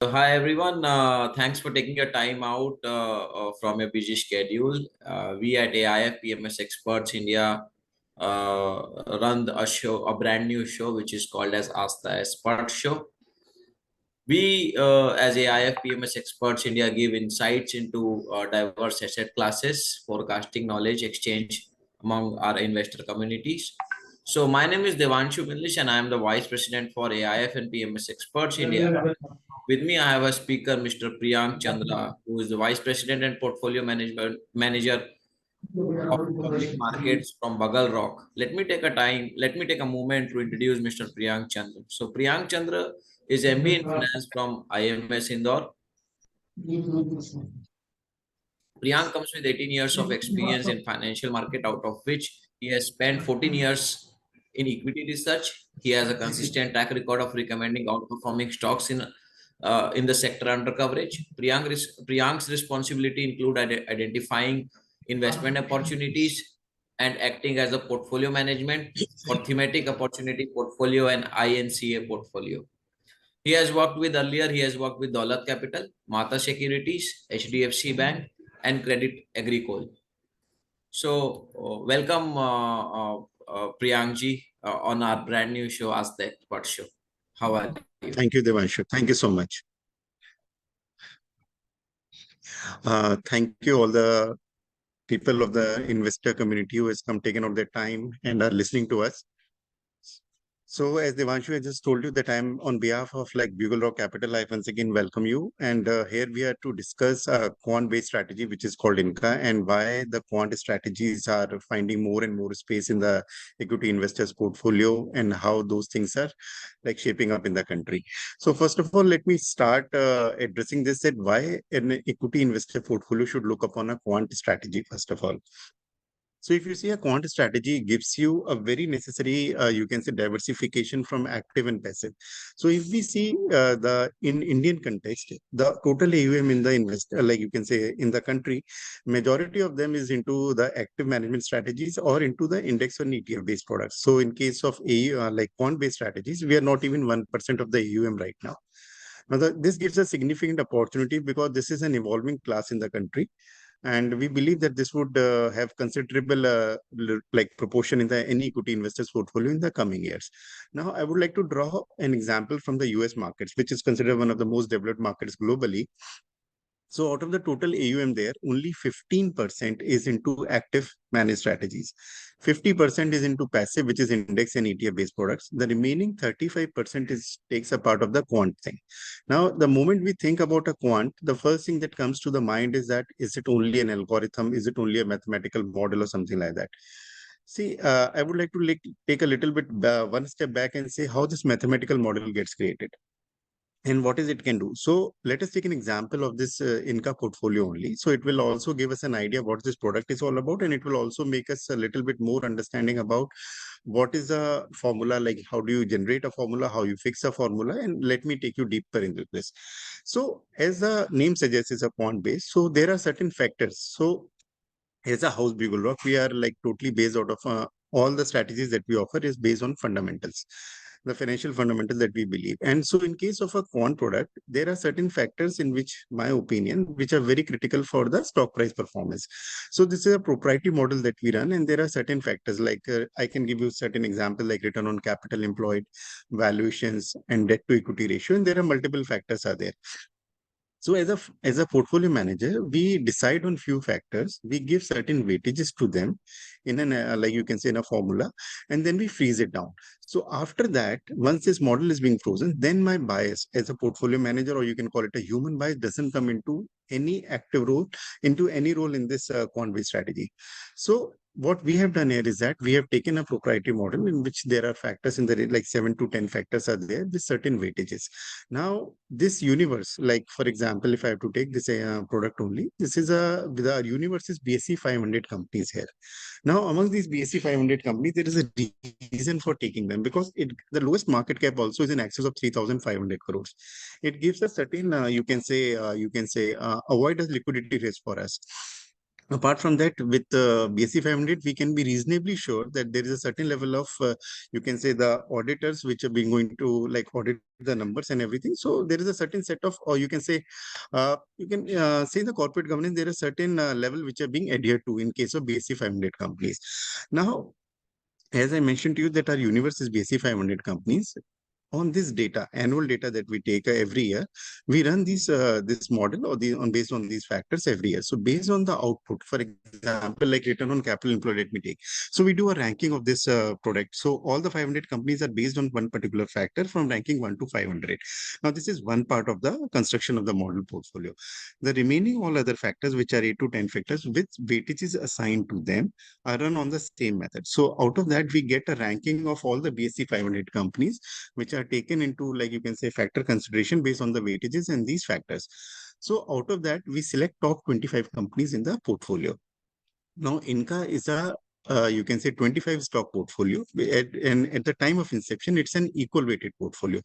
Hi everyone. Thanks for taking your time out from your busy schedule. We at AIF PMS Experts India run a brand new show which is called as Ask the Expert Show. We, as AIF PMS Experts India, give insights into diverse asset classes, forecasting knowledge exchange among our investor communities. So my name is Devanshu Milish and I am the Vice President for AIF and PMS Experts India. With me, I have a speaker, Mr. Priyank Chandra, who is the Vice President and Portfolio Management Manager of Public Markets from BugleRock. Let me take a moment to introduce Mr. Priyank Chandra. So Priyank Chandra is MBA in Finance from IMS Indore. Priyank comes with 18 years of experience in financial market, out of which he has spent 14 years in equity research. He has a consistent track record of recommending outperforming stocks in the sector under coverage. Priyank's responsibility include identifying investment opportunities and acting as a portfolio management for thematic opportunity portfolio and INCA portfolio. He has worked with Daulat Capital, Mata Securities, HDFC Bank, and Credit Agricole. So, welcome, Priyank ji, on our brand new show, Ask the Expert Show. How are you? Thank you, Devanshu. Thank you so much. Thank you, all the people of the investor community who has taken out their time and are listening to us. So as Devanshu, I just told you that I'm on behalf of BugleRock Capital. I once again welcome you. And here we are to discuss a quant-based strategy, which is called INCA, and why the quant strategies are finding more and more space in the equity investors portfolio and how those things are shaping up in the country. So first of all, let me start addressing this, that why an equity investor portfolio should look upon a quant strategy, first of all. So if you see, a quant strategy gives you a very necessary, you can say, diversification from active and passive. So if we see in Indian context, the total AUM in the investor, you can say in the country, majority of them is into the active management strategies or into the index or ETF based products. So in case of quant based strategies, we are not even 1% of the AUM right now. Now, this gives a significant opportunity because this is an evolving class in the country. And we believe that this would have considerable proportion in the any equity investors portfolio in the coming years. Now, I would like to draw an example from the US markets, which is considered one of the most developed markets globally. So out of the total AUM there, only 15% is into active managed strategies. 50% is into passive, which is index and ETF-based products. The remaining 35% takes a part of the quant thing. Now, the moment we think about a quant, the first thing that comes to the mind is that, is it only an algorithm? Is it only a mathematical model or something like that? See, I would like to take a little bit one step back and say how this mathematical model gets created and what is it can do. So let us take an example of this Inca portfolio only. So it will also give us an idea what this product is all about, and it will also make us a little bit more understanding about what is a formula, like how do you generate a formula, how you fix a formula, and let me take you deeper into this. So as the name suggests, is a quant base. So there are certain factors. So as a house BugleRock, we are totally based out of all the strategies that we offer is based on fundamentals, the financial fundamentals that we believe. And so in case of a quant product, there are certain factors in which, my opinion, which are very critical for the stock price performance. So this is a proprietary model that we run, and there are certain factors I can give you certain examples like return on capital employed, valuations, and debt to equity ratio. And there are multiple factors are there. So as a portfolio manager, we decide on few factors. We give certain weightages to them in an you can say in a formula, and then we freeze it down. So after that, once this model is being frozen, then my bias as a portfolio manager, or you can call it a human bias, doesn't come into any active role, into any role in this quant-based strategy. So what we have done here is that we have taken a proprietary model in which there are factors in the 7 to 10 factors are there with certain weightages. Now, this universe, for example, if I have to take this product only, this is our universe is BSE 500 companies here. Now, among these BSE 500 companies, there is a reason for taking them because the lowest market cap also is in excess of 3,500 crores. It gives a certain, avoid a liquidity risk for us. Apart from that, with BSE 500, we can be reasonably sure that there is a certain level of, you can say, the auditors which are being going to like audit the numbers and everything. So there is a certain set of, or you can say, say the corporate governance, there is a certain level which are being adhered to in case of BSE 500 companies. Now, as I mentioned to you that our universe is BSE 500 companies. On this data, annual data that we take every year, we run this model or on based on these factors every year. So based on the output, for example, like return on capital employed, let me take. So we do a ranking of this product. So all the 500 companies are based on one particular factor from ranking 1 to 500. Now this is one part of the construction of the model portfolio. The remaining all other factors, which are 8 to 10 factors, with weightage is assigned to them, are run on the same method. So out of that, we get a ranking of all the BSE 500 companies, which are taken into, like you can say, factor consideration based on the weightages and these factors. So out of that, we select top 25 companies in the portfolio. Now, Inca is a you can say 25 stock portfolio, and at the time of inception, it's an equal weighted portfolio.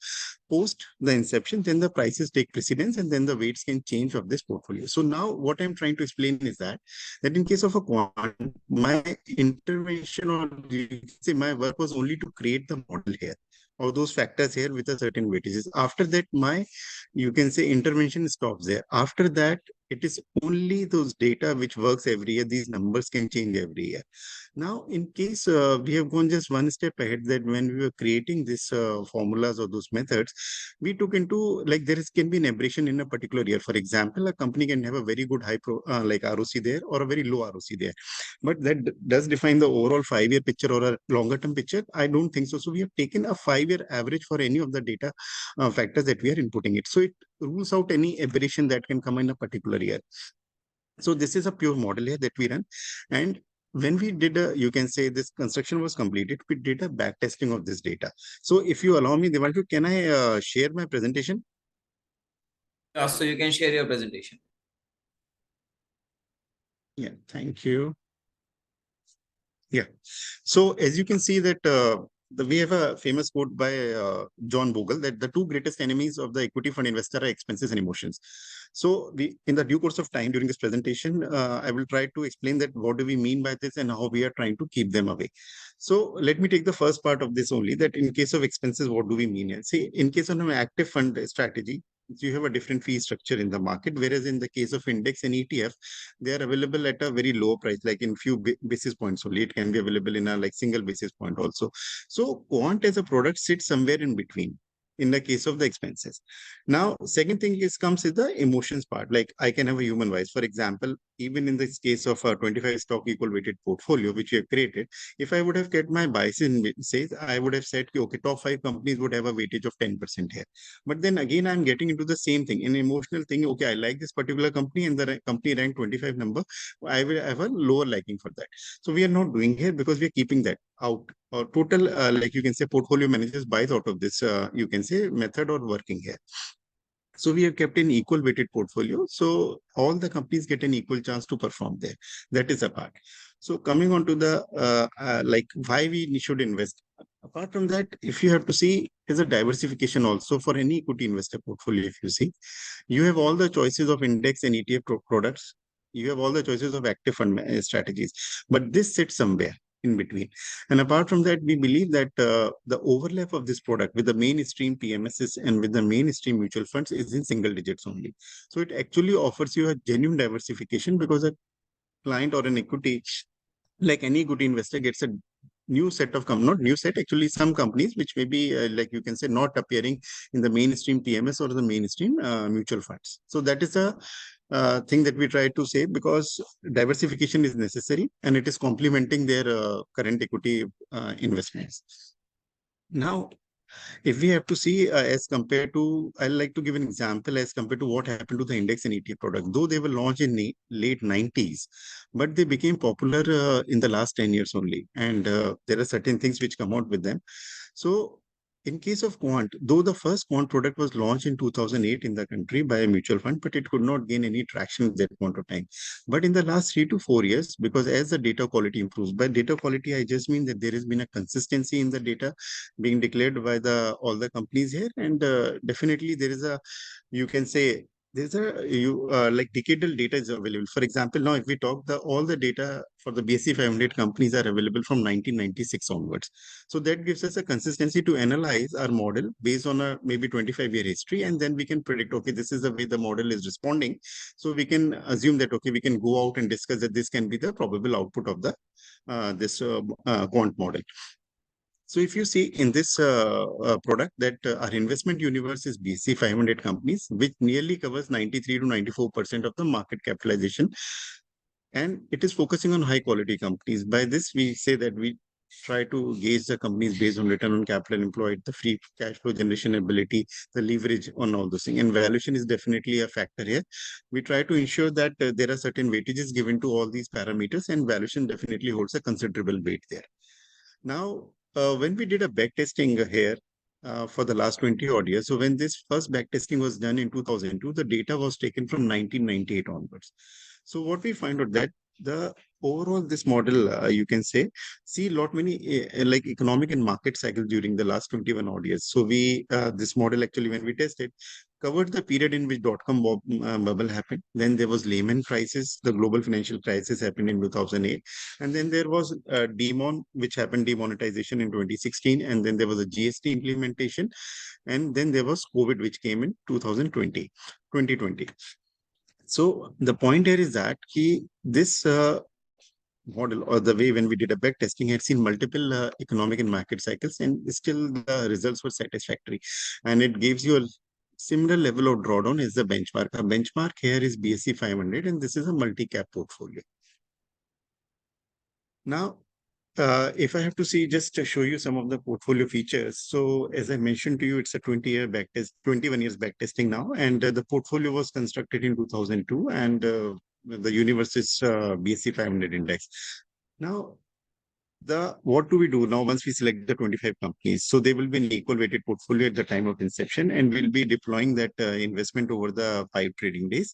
Post the inception, then the prices take precedence, and then the weights can change of this portfolio. So now, what I'm trying to explain is that in case of a quant, my intervention, or you can say my work, was only to create the model here, or those factors here with a certain weightages. After that, my, you can say, intervention stops there. After that, it is only those data which works every year. These numbers can change every year. Now, in case we have gone just one step ahead, that when we were creating these formulas or those methods, we took into, like, can be an aberration in a particular year. For example, a company can have a very good like ROC there, or a very low ROC there. But that does define the overall 5-year picture or a longer term picture? I don't think so. So we have taken a 5-year average for any of the data factors that we are inputting it. So it rules out any aberration that can come in a particular year. So this is a pure model here that we run. And when we did you can say this construction was completed, we did a back testing of this data. So if you allow me, Devanshu, can I share my presentation? Yeah, so you can share your presentation. Yeah, thank you. Yeah. So as you can see that we have a famous quote by John Bogle, that the two greatest enemies of the equity fund investor are expenses and emotions. So in the due course of time during this presentation, I will try to explain that what do we mean by this and how we are trying to keep them away. So let me take the first part of this only, that in case of expenses, what do we mean here? See, in case of an active fund strategy, you have a different fee structure in the market, whereas in the case of index and ETF, they are available at a very low price, like in few basis points only. It can be available in a like single basis point also. So quant as a product sits somewhere in between in the case of the expenses. Now, second thing comes is the emotions part. Like I can have a human bias. For example, even in this case of a 25 stock equal weighted portfolio, which we have created, if I would have kept my bias in says, I would have said, okay, top 5 companies would have a weightage of 10% here. But then again, I'm getting into the same thing, an emotional thing. Okay, I like this particular company and the company rank 25 number. I will have a lower liking for that. So we are not doing here because we are keeping that out. Or total, like you can say, portfolio managers buys out of this, you can say, method or working here. So we have kept an equal weighted portfolio. So all the companies get an equal chance to perform there. That is a part. So coming on to the like why we should invest. Apart from that, if you have to see, is a diversification also for any equity investor portfolio. If you see, you have all the choices of index and ETF products. You have all the choices of active fund strategies, but this sits somewhere in between. And apart from that, we believe that the overlap of this product with the mainstream PMSs and with the mainstream mutual funds is in single digits only. So it actually offers you a genuine diversification, because a client or an equity, like any equity investor, gets a new set of not new set, actually some companies which may be like you can say not appearing in the mainstream PMS or the mainstream mutual funds. So that is a thing that we try to say, because diversification is necessary and it is complementing their current equity investments. Now, if we have to see as compared to, I'd like to give an example as compared to what happened to the index and ETF product. Though they were launched in the late 90s, but they became popular in the last 10 years only. And there are certain things which come out with them. So in case of quant, though the first quant product was launched in 2008 in the country by a mutual fund, but it could not gain any traction at that point of time. But in the last 3 to 4 years, because as the data quality improves, by data quality, I just mean that there has been a consistency in the data being declared by the all the companies here. And definitely there is a, you can say, there's a like decadal data is available. For example, now if we talk, all the data for the BSE 500 companies are available from 1996 onwards. So that gives us a consistency to analyze our model based on a maybe 25-year history, and then we can predict, okay, this is the way the model is responding. So we can assume that, okay, we can go out and discuss that this can be the probable output of the this quant model. So if you see in this product that our investment universe is BSE 500 companies, which nearly covers 93 to 94% of the market capitalization. And it is focusing on high quality companies. By this, we say that we try to gauge the companies based on return on capital employed, the free cash flow generation ability, the leverage on all those things. And valuation is definitely a factor here. We try to ensure that there are certain weightages given to all these parameters, and valuation definitely holds a considerable weight there. Now, when we did a back testing here for the last 20 odd years, so when this first back testing was done in 2002, the data was taken from 1998 onwards. So what we find out that the overall this model, you can say, see lot many like economic and market cycles during the last 21 odd years. So we this model actually when we tested covered the period in which dot-com bubble happened. Then there was Lehman crisis, the global financial crisis happened in 2008. And then there was which happened, demonetization in 2016. And then there was a GST implementation. And then there was COVID, which came in 2020. So the point here is that this model, or the way when we did a back testing, had seen multiple economic and market cycles, and still the results were satisfactory. And it gives you a similar level of drawdown as the benchmark. A benchmark here is BSE 500, and this is a multi-cap portfolio. Now, if I have to see, just to show you some of the portfolio features. So as I mentioned to you, it's a 21 years back testing now. And the portfolio was constructed in 2002, and the universe is BSE 500 index. Now, what do we do now once we select the 25 companies? So they will be an equal weighted portfolio at the time of inception, and we'll be deploying that investment over the 5 trading days.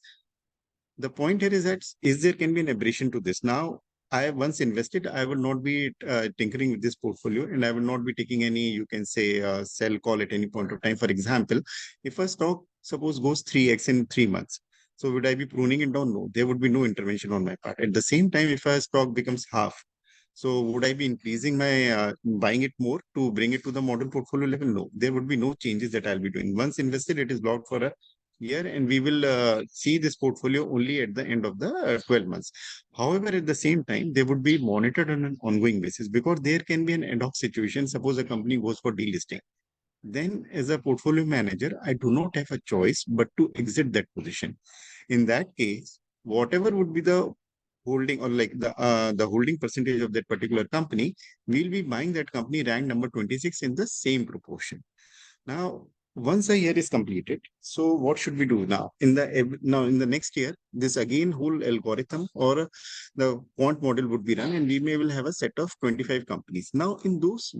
The point here is that there can be an aberration to this. Now, I once invested, I will not be tinkering with this portfolio, and I will not be taking any, you can say, sell call at any point of time. For example, if a stock suppose goes 3x in 3 months, so would I be pruning it down? No, there would be no intervention on my part. At the same time, if a stock becomes half, so would I be increasing my buying it more to bring it to the model portfolio level? No, there would be no changes that I'll be doing. Once invested, it is locked for a year, and we will see this portfolio only at the end of the 12 months. However, at the same time, they would be monitored on an ongoing basis, because there can be an ad hoc situation. Suppose a company goes for delisting. Then as a portfolio manager, I do not have a choice but to exit that position. In that case, whatever would be the holding, or like the holding percentage of that particular company, we'll be buying that company ranked number 26 in the same proportion. Now, once a year is completed, so what should we do now? In the next year, this again whole algorithm or the quant model would be run, and we may will have a set of 25 companies. Now, in those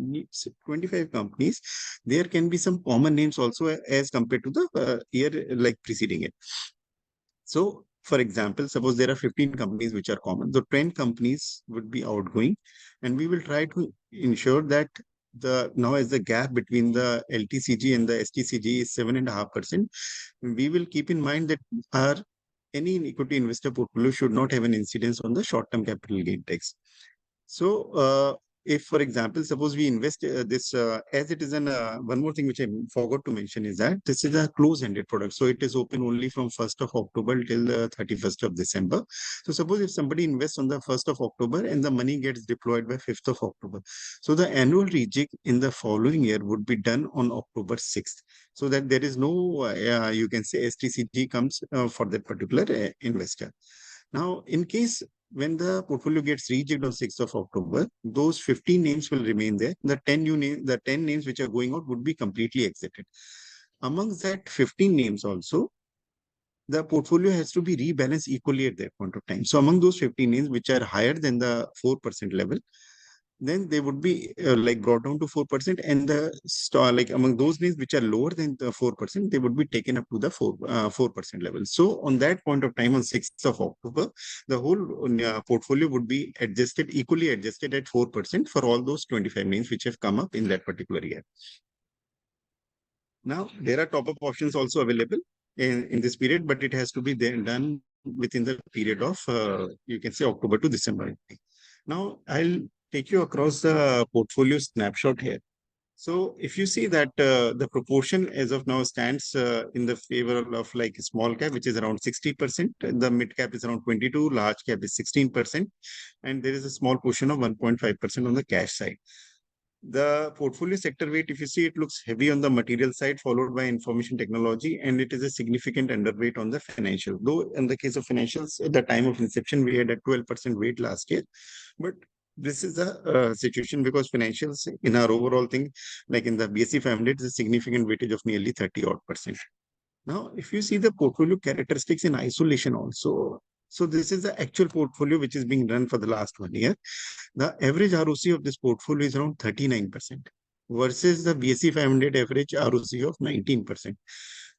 25 companies, there can be some common names also as compared to the year like preceding it. So, for example, suppose there are 15 companies which are common. The 10 companies would be outgoing, and we will try to ensure that now as the gap between the LTCG and the STCG is 7.5%, we will keep in mind that any equity investor portfolio should not have an incidence on the short-term capital gain tax. So, if, for example, suppose we invest this as it is one more thing which I forgot to mention is that this is a close-ended product. So it is open only from 1st of October till the 31st of December. So suppose if somebody invests on the 1st of October and the money gets deployed by 5th of October. So the annual rejig in the following year would be done on October 6th. So that there is no, you can say STCG comes for that particular investor. Now, in case when the portfolio gets rejigged on 6th of October, those 15 names will remain there. The 10 names which are going out would be completely exited. Amongst that 15 names also, the portfolio has to be rebalanced equally at that point of time. So among those 15 names which are higher than the 4% level, then they would be like brought down to 4%, and like among those names which are lower than the 4%, they would be taken up to the 4% level. So on that point of time, on 6th of October, the whole portfolio would be equally adjusted at 4% for all those 25 names which have come up in that particular year. Now, there are top-up options also available. in this period, but it has to be then done within the period of, you can say, October to December. Now, I'll take you across the portfolio snapshot here. So if you see that the proportion as of now stands in the favor of like small cap, which is around 60%, the mid cap is around 22, large cap is 16%, and there is a small portion of 1.5% on the cash side. The portfolio sector weight, if you see, it looks heavy on the material side, followed by information technology, and it is a significant underweight on the financial. Though in the case of financials, at the time of inception, we had a 12% weight last year. But this is a situation because financials in our overall thing, like in the BSE family, it's a significant weightage of nearly 30 odd percent. Now, if you see the portfolio characteristics in isolation also, so this is the actual portfolio which is being run for the last 1 year. The average ROC of this portfolio is around 39% versus the BSE 500 average ROC of 19%.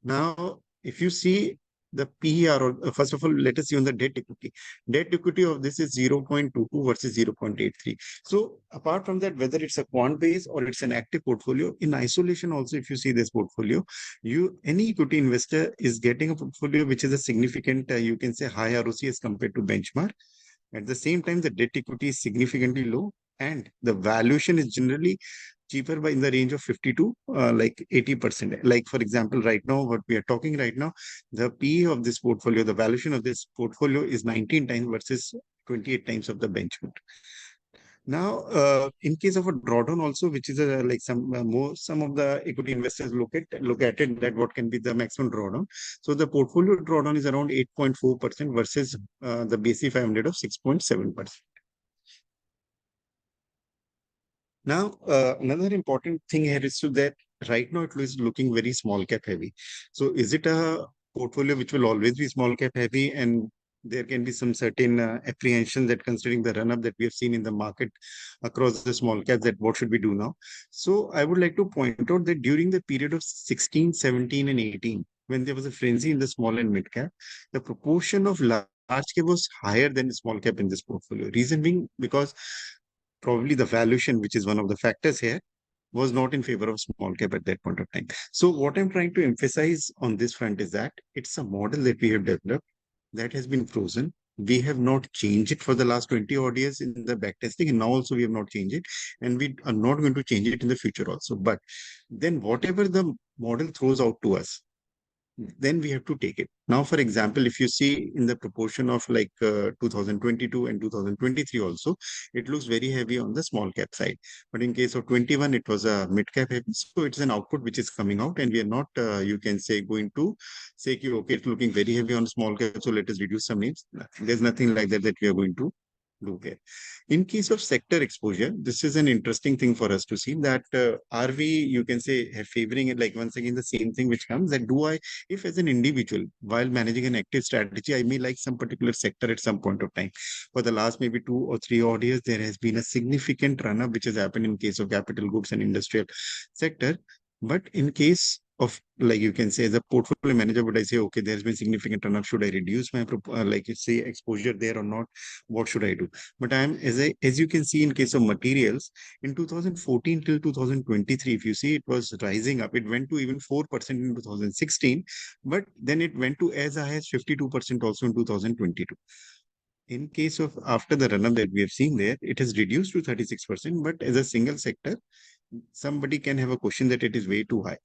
Now, if you see the PER, or first of all, let us see on the debt equity. Debt equity of this is 0.22 versus 0.83. So apart from that, whether it's a quant base or it's an active portfolio, in isolation also, if you see this portfolio, any equity investor is getting a portfolio which is a significant, you can say, high ROC as compared to benchmark. At the same time, the debt equity is significantly low, and the valuation is generally cheaper by in the range of 50 to like 80%. Like, for example, right now, what we are talking right now, the PE of this portfolio, the valuation of this portfolio is 19 times versus 28 times of the benchmark. Now, in case of a drawdown also, which is like some of the equity investors look at it, that what can be the maximum drawdown. So the portfolio drawdown is around 8.4% versus the BSE 500 of 6.7%. Now, another important thing here is to that right now it is looking very small cap heavy. So is it a portfolio which will always be small cap heavy, and there can be some certain apprehension that considering the run up that we have seen in the market across the small caps, that what should we do now? So I would like to point out that during the period of 16, 17 and 18, when there was a frenzy in the small and mid cap, the proportion of large cap was higher than small cap in this portfolio. Reason being because probably the valuation, which is one of the factors here, was not in favor of small cap at that point of time. So what I'm trying to emphasize on this front is that it's a model that we have developed that has been frozen. We have not changed it for the last 20 odd years in the backtesting, and now also we have not changed it, and we are not going to change it in the future also. But then whatever the model throws out to us, then we have to take it. Now, for example, if you see in the proportion of like 2022 and 2023 also, it looks very heavy on the small cap side. But in case of 21, it was a mid cap heavy. So it's an output which is coming out, and we are not, you can say, going to say, okay, it's looking very heavy on small cap, so let us reduce some names. There's nothing like that we are going to do here. In case of sector exposure, this is an interesting thing for us to see that are we, you can say, favoring it, like once again, the same thing which comes that do I, if as an individual, while managing an active strategy, I may like some particular sector at some point of time. For the last maybe 2 or 3 odd years, there has been a significant run up which has happened in case of capital goods and industrial sector. But in case of, like, you can say, as a portfolio manager, would I say, okay, there's been significant run up, should I reduce my like you say exposure there or not? What should I do? But as you can see in case of materials, in 2014 till 2023, if you see, it was rising up. It went to even 4% in 2016, but then it went to as high as 52% also in 2022. In case of after the run up that we have seen there, it has reduced to 36%, but as a single sector, somebody can have a question that it is way too high.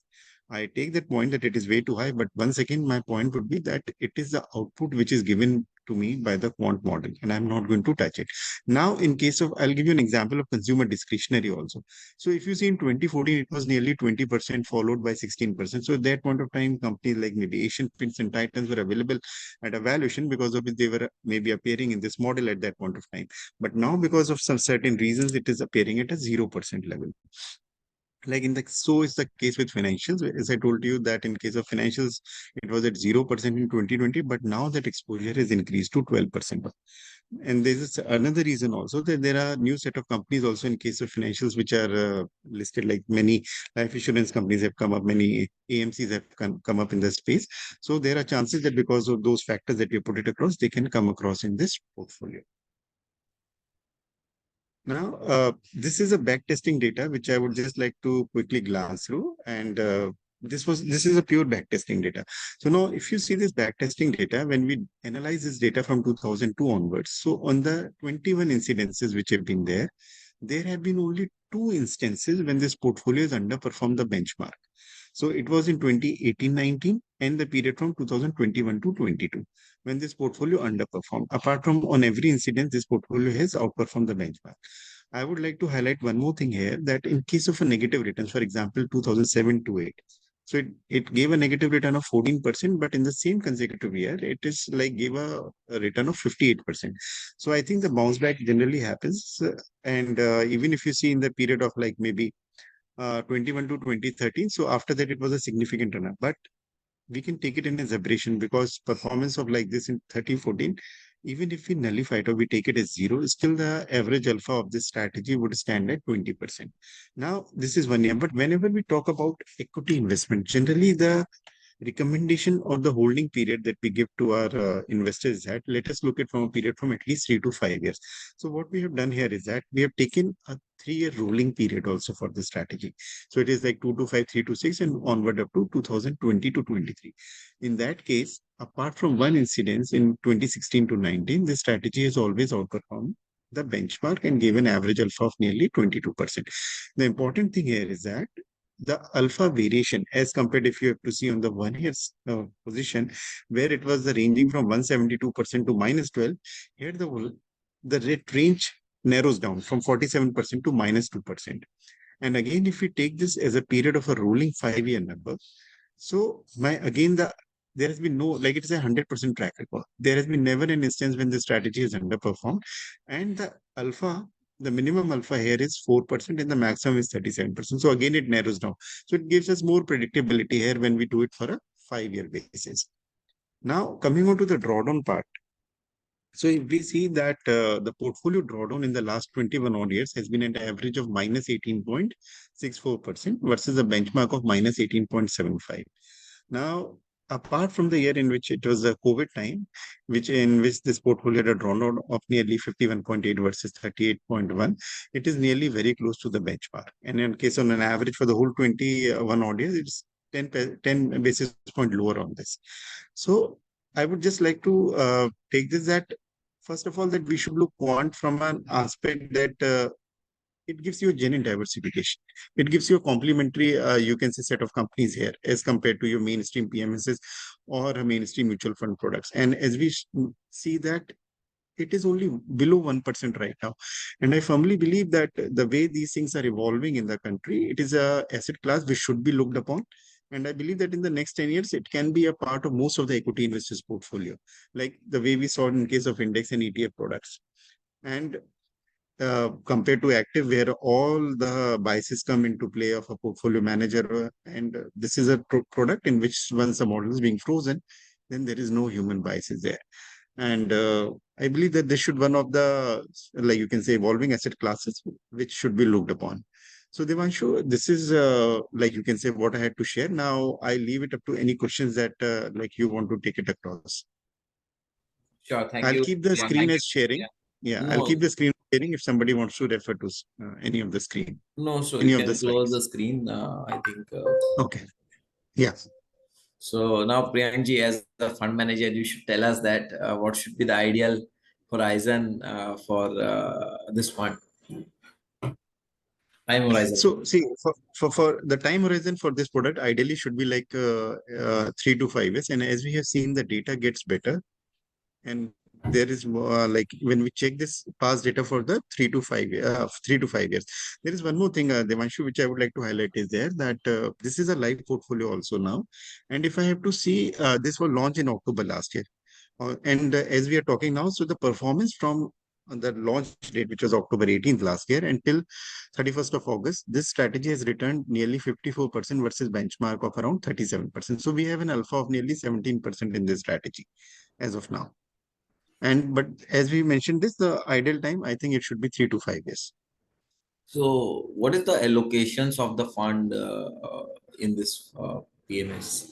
I take that point that it is way too high, but once again, my point would be that it is the output which is given to me by the quant model, and I'm not going to touch it. Now, in case of, I'll give you an example of consumer discretionary also. So if you see in 2014, it was nearly 20%, followed by 16%. So at that point of time, companies like maybe Asian Paints and Titans were available at a valuation because of which they were maybe appearing in this model at that point of time. But now, because of some certain reasons, it is appearing at a 0% level. Like in the, so is the case with financials. As I told you that in case of financials, it was at 0% in 2020, but now that exposure has increased to 12%. And there is another reason also that there are new set of companies also in case of financials which are listed, like many life insurance companies have come up, many AMCs have come up in the space. So there are chances that because of those factors that we put it across, they can come across in this portfolio. Now, this is a backtesting data, which I would just like to quickly glance through. And this is a pure backtesting data. So now if you see this backtesting data, when we analyze this data from 2002 onwards, so on the 21 incidences which have been there have been only two instances when this portfolio has underperformed the benchmark. So it was in 2018-19 and the period from 2021 to 22 when this portfolio underperformed. Apart from on every incident, this portfolio has outperformed the benchmark. I would like to highlight one more thing here, that in case of a negative returns, for example, 2007 to 8. So it gave a negative return of 14%, but in the same consecutive year, it is like gave a return of 58%. So I think the bounce back generally happens. And even if you see in the period of like maybe 21 to 2013, so after that, it was a significant run up. But we can take it in as aberration because performance of like this in 13-14, even if we nullify it or we take it as zero, still the average alpha of this strategy would stand at 20%. Now, this is 1 year, but whenever we talk about equity investment, generally the recommendation or the holding period that we give to our investors is that let us look at from a period from at least 3 to 5 years. So what we have done here is that we have taken a 3-year rolling period also for the strategy. So it is like 2 to 5, 3 to 6, and onward up to 2020 to 23. In that case, apart from one incidence in 2016 to 19, this strategy has always outperformed the benchmark and gave an average alpha of nearly 22%. The important thing here is that the alpha variation as compared if you have to see on the 1 year position where it was the ranging from 172% to minus 12, here the rate range narrows down from 47% to minus 2%. And again, if we take this as a period of a rolling 5-year number, so there has been no, like it is a 100% track record. There has been never an instance when the strategy has underperformed. And the minimum alpha here is 4% and the maximum is 37%. So again, it narrows down. So it gives us more predictability here when we do it for a 5-year basis. Now, coming on to the drawdown part. So if we see that the portfolio drawdown in the last 21 odd years has been an average of minus 18.64% versus a benchmark of minus 18.75. Now, apart from the year in which it was a COVID time, in which this portfolio had a drawdown of nearly 51.8 versus 38.1, it is nearly very close to the benchmark. And in case on an average for the whole 21 odd years, it's 10 basis point lower on this. So I would just like to take this that first of all, that we should look quant from an aspect that it gives you a genuine diversification. It gives you a complementary, you can say, set of companies here as compared to your mainstream PMSs or mainstream mutual fund products. And as we see that it is only below 1% right now. And I firmly believe that the way these things are evolving in the country, it is a asset class which should be looked upon. And I believe that in the next 10 years, it can be a part of most of the equity investors' portfolio, like the way we saw in case of index and ETF products. And compared to active, where all the biases come into play of a portfolio manager, and this is a product in which once the model is being frozen, then there is no human biases there. And I believe that this should one of the, like you can say, evolving asset classes which should be looked upon. So Devanshu, this is like you can say what I had to share. Now I leave it up to any questions that like you want to take it across. Sure, thank I'll you. keep the Yeah, screen thank as you. sharing. Yeah. Yeah, I'll No, keep the screen sharing if somebody wants to refer to any of the screen, no, so any you of the can close the slides. screen. I think. Okay. Yeah. So now, Priyank ji, as a fund manager, you should tell us that what should be the ideal horizon for this fund, time horizon. So see, for the time horizon for this product, ideally should be like 3 to 5 years. And as we have seen, the data gets better. And there is like when we check this past data for the 3 to 5 years, there is one more thing, Devanshu, which I would like to highlight is there that this is a live portfolio also now. And if I have to see, this was launched in October last year. And as we are talking now, so the performance from the launch date, which was October 18th last year, until 31st of August, this strategy has returned nearly 54% versus benchmark of around 37%. So we have an alpha of nearly 17% in this strategy as of now. And but as we mentioned this, the ideal time, I think it should be 3 to 5 years. So, what is the allocations of the fund in this PMS?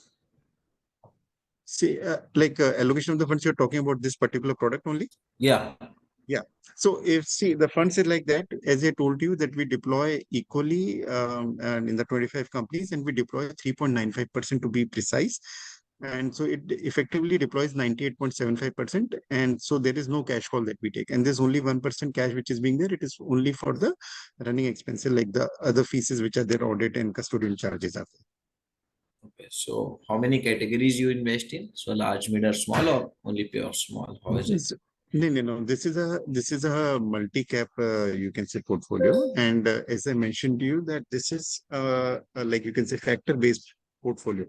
See, like allocation of the funds, you're talking about this particular product only? Yeah. Yeah. So if see the funds is like that, as I told you that we deploy equally and in the 25 companies and we deploy 3.95% to be precise. And so it effectively deploys 98.75%. And so there is no cash call that we take. And there's only 1% cash which is being there. It is only for the running expenses like the other fees which are there, audit and custodial charges are there. Okay, so how many categories you invest in? So large, mid, or small, or only pure small? How is it? Yes. No, no, no. This is a multi-cap, you can say portfolio, and as I mentioned to you that this is like you can say factor-based portfolio.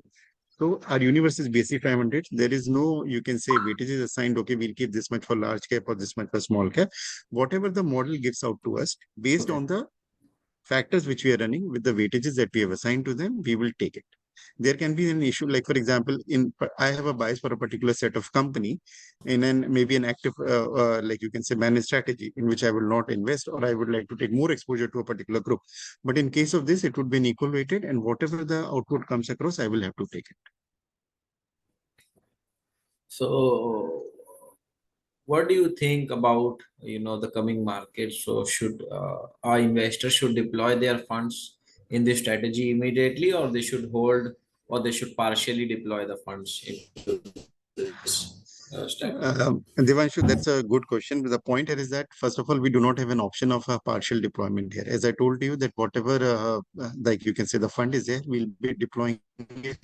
So our universe is BSE 500. There is no, you can say, weightage is assigned. Okay, we'll keep this much for large cap or this much for small cap. Whatever the model gives out to us, based Okay. on the factors which we are running with the weightages that we have assigned to them, we will take it. There can be an issue, like for example, in I have a bias for a particular set of company, in an maybe an active, like you can say, managed strategy in which I will not invest, or I would like to take more exposure to a particular group. But in case of this, it would be an equal weighted, and whatever the output comes across, I will have to take it. So what do you think about the coming market? So should our investors should deploy their funds in this strategy immediately, or they should hold, or they should partially deploy the funds into this strategy? Devanshu, that's a good question. The point here is that, first of all, we do not have an option of a partial deployment here. As I told you, that whatever, like you can say, the fund is there, we'll be deploying it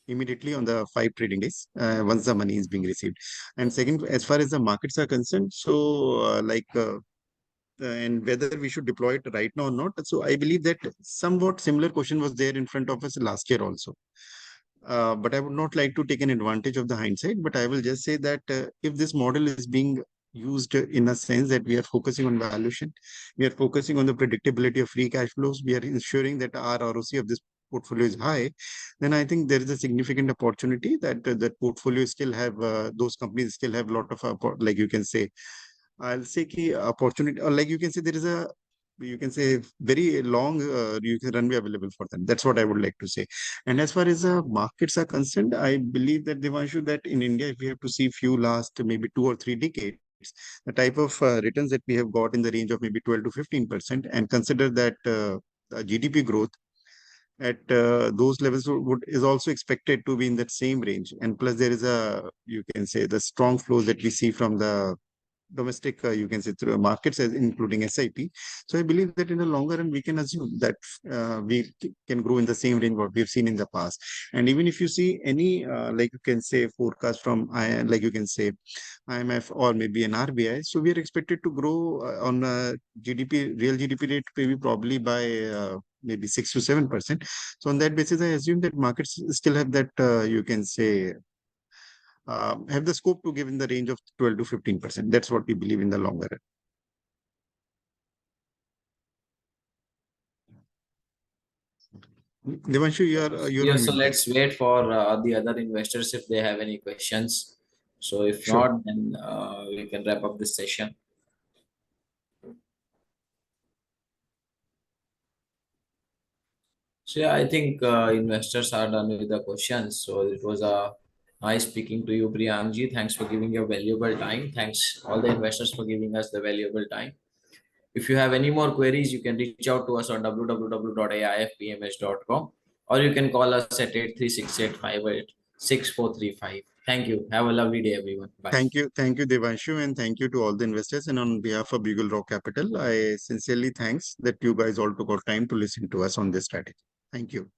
immediately on the 5 trading days once the money is being received. And second, as far as the markets are concerned, so and whether we should deploy it right now or not. So I believe that somewhat similar question was there in front of us last year also. But I would not like to take an advantage of the hindsight, but I will just say that if this model is being used in a sense that we are focusing on valuation, we are focusing on the predictability of free cash flows, we are ensuring that our ROC of this portfolio is high, then I think there is a significant opportunity that that portfolio still have, those companies still have a lot of, like you can say, I'll say key opportunity, or like you can say, there is a, you can say, very long you can runway available for them. That's what I would like to say. And as far as markets are concerned, I believe that Devanshu, that in India, if we have to see few last maybe 2 or 3 decades, the type of returns that we have got in the range of maybe 12 to 15%, and consider that GDP growth at those levels is also expected to be in that same range. And plus, there is a, you can say, the strong flows that we see from the domestic, you can say, through markets, as including SIP. So I believe that in the longer run, we can assume that can grow in the same range what we've seen in the past. And even if you see any, like you can say, forecast from, like you can say, IMF or maybe an RBI, so we are expected to grow on GDP, real GDP rate, maybe probably by maybe 6 to 7%. So on that basis, I assume that markets still have that, you can say, have the scope to give in the range of 12 to 15%. That's what we believe in the longer run. Devanshu, you're Yeah, on so mute. let's wait for the other investors if they have any questions. So if Sure. not, then we can wrap up this session. So yeah, I think investors are done with the questions. So it was a nice speaking to you, Priyankji. Thanks for giving your valuable time. Thanks all the investors for giving us the valuable time. If you have any more queries, you can reach out to us on www.aifpms.com, or you can call us at 8368586435. Thank you. Have a lovely day, everyone. Bye. Thank you, Devanshu, and thank you to all the investors. And on behalf of BugleRock Capital, I sincerely thanks that you guys all took out time to listen to us on this strategy. Thank you.